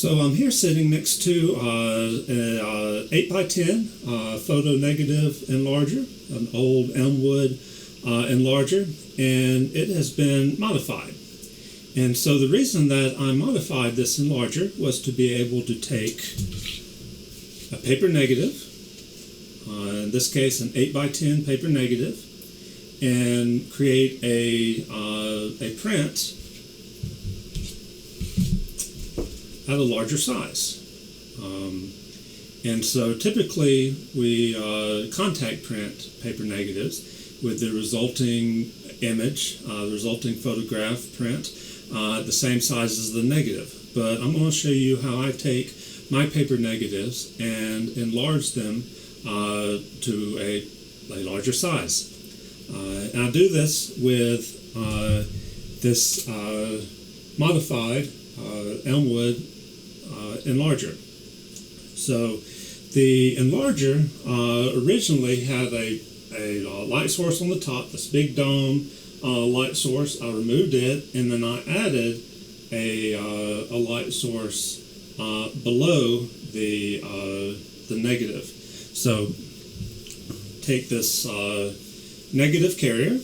So I'm here sitting next to an 8x10 photo negative enlarger, an old Elmwood enlarger, and it has been modified. And so the reason that I modified this enlarger was to be able to take a paper negative, in this case an 8x10 paper negative, and create a print at a larger size. And so typically we contact print paper negatives with the resulting image, the resulting photograph print the same size as the negative. But I'm going to show you how I take my paper negatives and enlarge them to a larger size. And I do this with this modified Elmwood enlarger. So the enlarger originally had a light source on the top, this big dome light source. I removed it, and then I added a light source below the negative. So take this negative carrier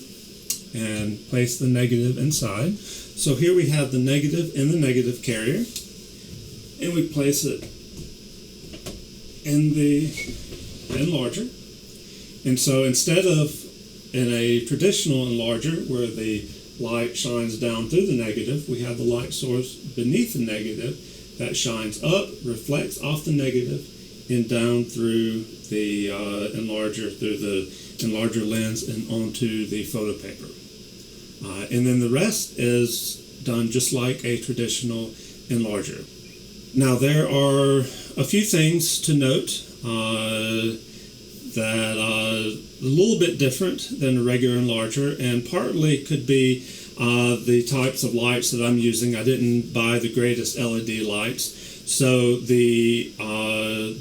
and place the negative inside. So here we have the negative in the negative carrier, and we place it in the enlarger. And so instead of in a traditional enlarger where the light shines down through the negative, we have the light source beneath the negative that shines up, reflects off the negative, and down through the enlarger, through the enlarger lens and onto the photo paper. And then the rest is done just like a traditional enlarger. Now there are a few things to note that are a little bit different than a regular enlarger, and partly could be the types of lights that I'm using. I didn't buy the greatest LED lights, so the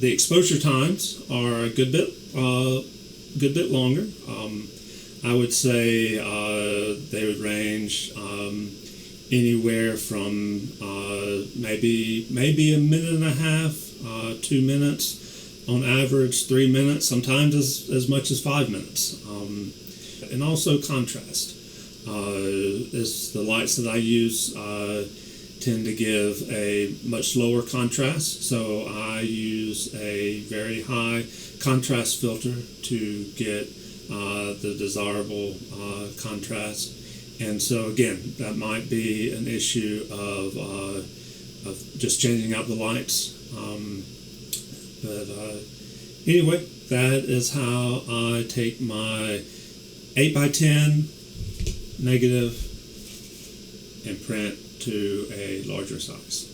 exposure times are a good bit longer. I would say they would range anywhere from maybe a minute and a half, 2 minutes, on average 3 minutes, sometimes as much as 5 minutes. And also contrast. The lights that I use tend to give a much lower contrast, so I use a very high contrast filter to get the desirable contrast. And so again, that might be an issue of just changing out the lights. But anyway, that is how I take my 8x10 negative and print to a larger size.